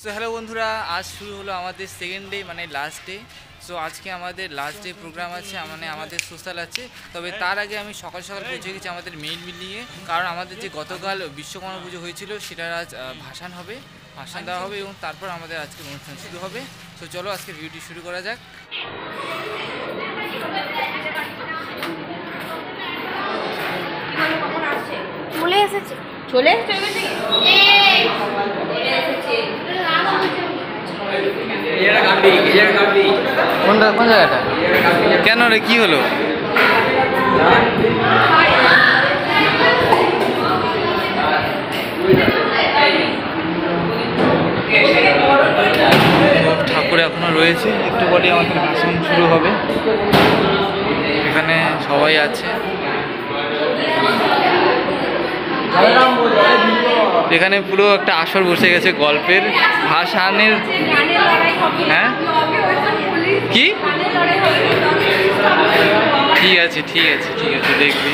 So hello বন্ধুরা, আজ শুরু হলো আমাদের সেকেন্ড ডে মানে লাস্ট ডে। সো আজকে আমাদের লাস্ট ডে প্রোগ্রাম আছে, মানে আমাদের সোশ্যাল আছে। তবে তার আগে আমি সকাল সকাল পৌঁছে গেছি আমাদের মেইন বিল্ডিংয়ে, কারণ আমাদের যে গতকাল বিশ্বকর্মা পুজো হয়েছিল সেটার আজ ভাসান হবে, ভাসান দেওয়া হবে এবং তারপর আমাদের আজকের অনুষ্ঠান শুরু হবে। সো চলো আজকের ভিডিওটি শুরু করা যাক। চলে এসেছে কোন জায়গাটা কেন রে, কি হলো? ঠাকুর এখনো রয়েছে, একটু পরে আমাদের ভাষণ শুরু হবে। এখানে সবাই আছে, এখানে পুরো একটা আসর বসে গেছে গল্পের ভাসানের। হ্যাঁ কি ঠিক আছে ঠিক আছে ঠিক আছে, দেখবি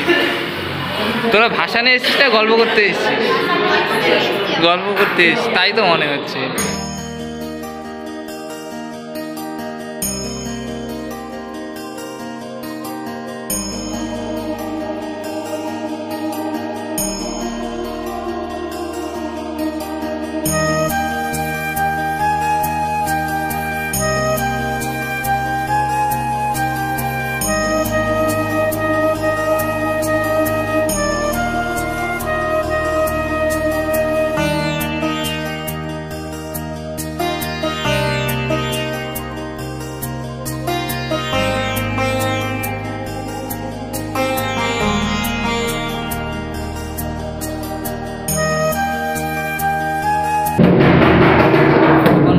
তোরা ভাসানে এসেছিস না গল্প করতে এসেছিস? গল্প করতে এসেছিস তাই তো মনে হচ্ছে।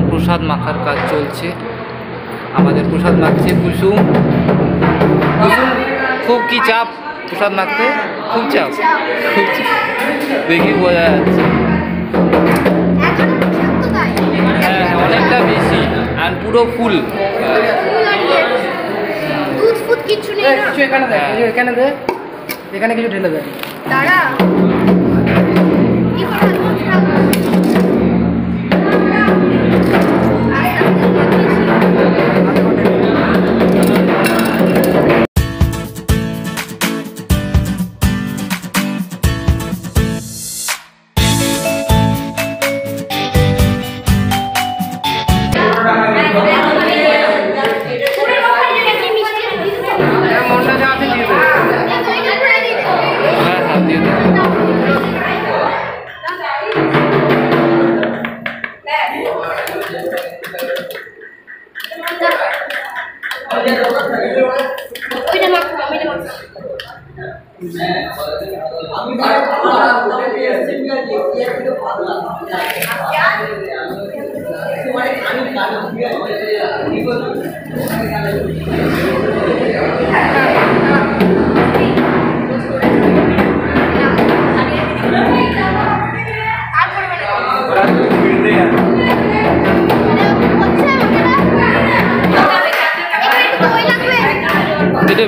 প্রসাদ মাখার কাজ চলছে, আমাদের প্রসাদ মাখছে কুসুম। খুব কি চাপ প্রসাদ মাখতে? খুব চাপ, খুব দেখি বোঝা যাচ্ছে। হ্যাঁ অনেকটা বেশি, আর পুরো ফুল। এখানে কিছু ঢেলে দেয়।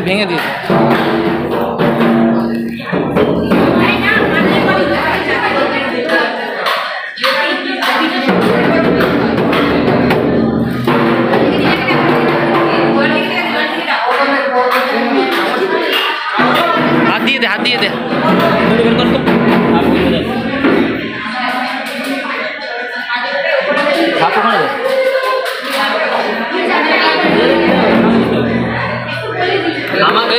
ভেঙে দিই। হাত দিয়ে দে, হাত দিয়ে দে। হাত ওখানে দে। আমাকে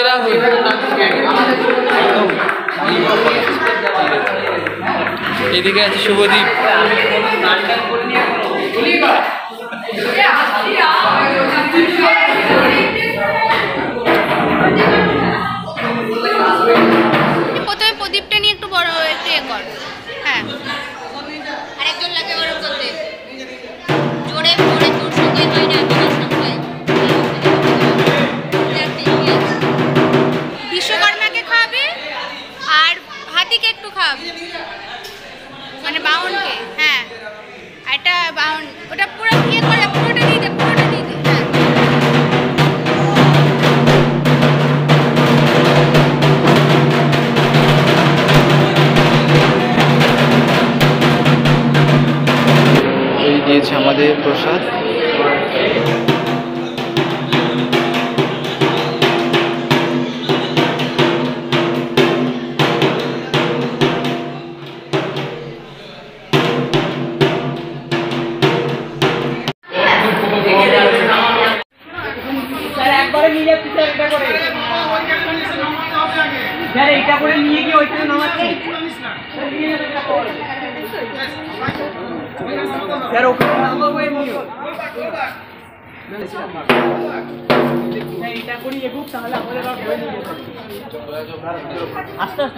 এদিকে আছে শুভদীপ। প্রথমে প্রদীপটা নিয়ে একটু বড় একটু এ কর। হ্যাঁ আরেকজন লাগে গরম করতে, জোরে জোরে তোর সঙ্গে হয় না। বিশ্বকর্মাকে খাওয়াবে আর হাতিকে একটু খাওয়াবে, মানে বাউনকে। হ্যাঁ এটা বাউন, ওটা পুরো হচ্ছে আমাদের প্রসাদ। এইটা করে নিয়ে গিয়ে ওইখানে নামাচ্ছি এইটা করি এগুক তাহলে আমাদের আস্তে আস্তে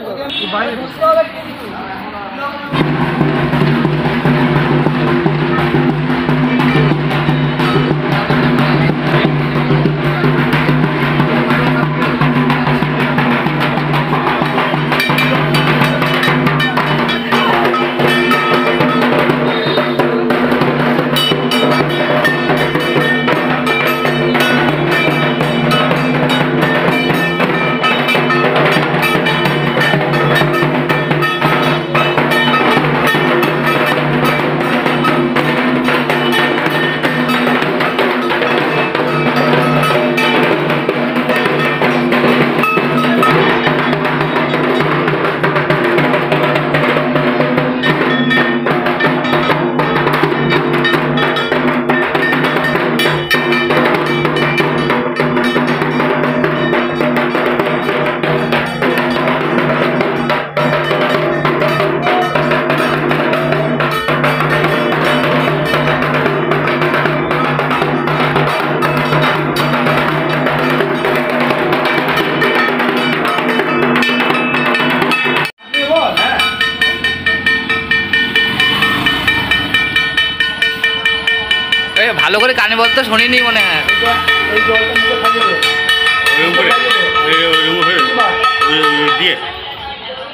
ভালো করে কানে বলতে শুনিনি মনে হয়।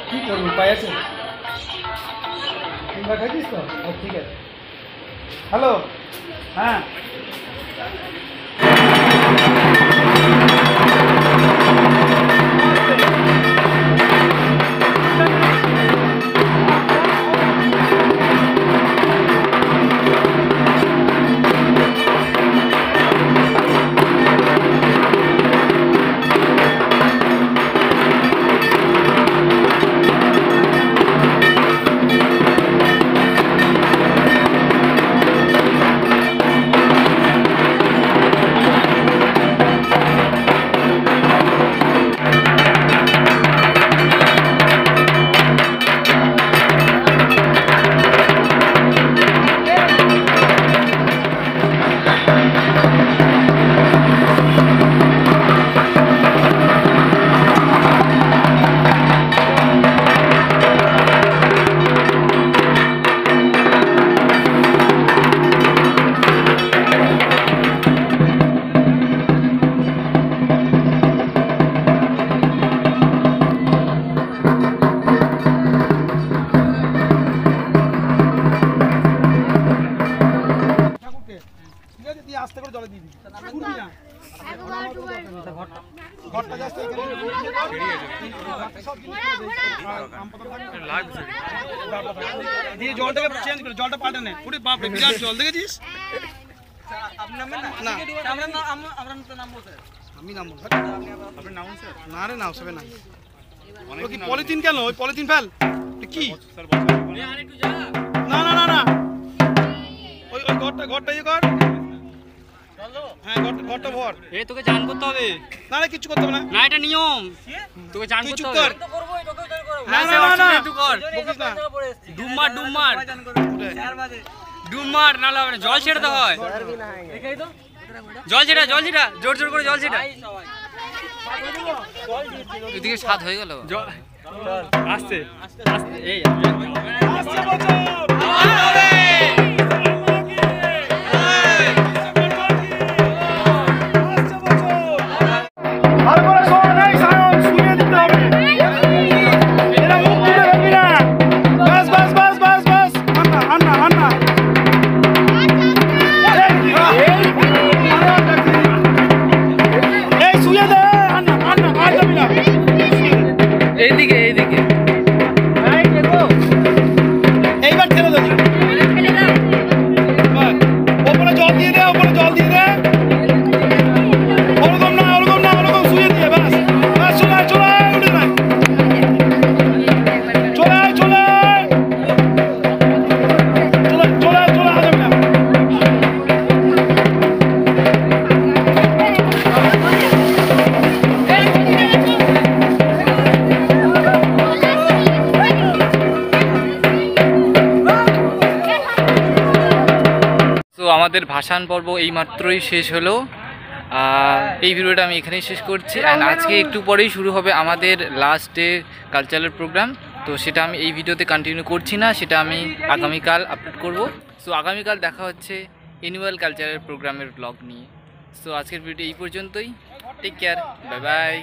কি করবো উপায় আছে খাইছিস তো ঠিক আছে। হ্যালো হ্যাঁ আস্তে করে জলে দিয়ে দিবি ঘরটা জাস্ট দিয়ে জলটাকে চেঞ্জ করে জলটা পাল্টে নে পুরো বাপরে বিরাট জল দেখেছিস আপনি নামবেন না আমরা তো নামবো স্যার আমি নামবো স্যার আপনি নামুন স্যার না রে না সবে না কি পলিথিন কেন ওই পলিথিন ফেল কি না না না না ওই ঘরটা ইয়ে কর হ্যাঁ ঘরটা ভর এই তোকে জান করতে হবে না না কিছু করতে হবে না না এটা নিয়ম তোকে জান করতে হবে না না না তুই কর বকিস না ডুম মার না হবে না জল ছেড়তে হয় জল ছেড়া জোর জোর করে জল ছেড়া এদিকে স্বাদ হয়ে গেল আস্তে আস্তে এই আস্তে বাঁচাও এইবার ছেড়ে দেবো আমাদের ভাসান পর্ব এইমাত্রই শেষ হলো। এই ভিডিওটা আমি এখানেই শেষ করছি। অ্যান্ড আজকে একটু পরেই শুরু হবে আমাদের লাস্ট ডে কালচারাল প্রোগ্রাম। তো সেটা আমি এই ভিডিওতে কন্টিনিউ করছি না, সেটা আমি আগামীকাল আপলোড করব। সো আগামীকাল দেখা হচ্ছে অ্যানুয়াল কালচারাল প্রোগ্রামের ব্লগ নিয়ে। সো আজকের ভিডিও এই পর্যন্তই। Take care, bye by.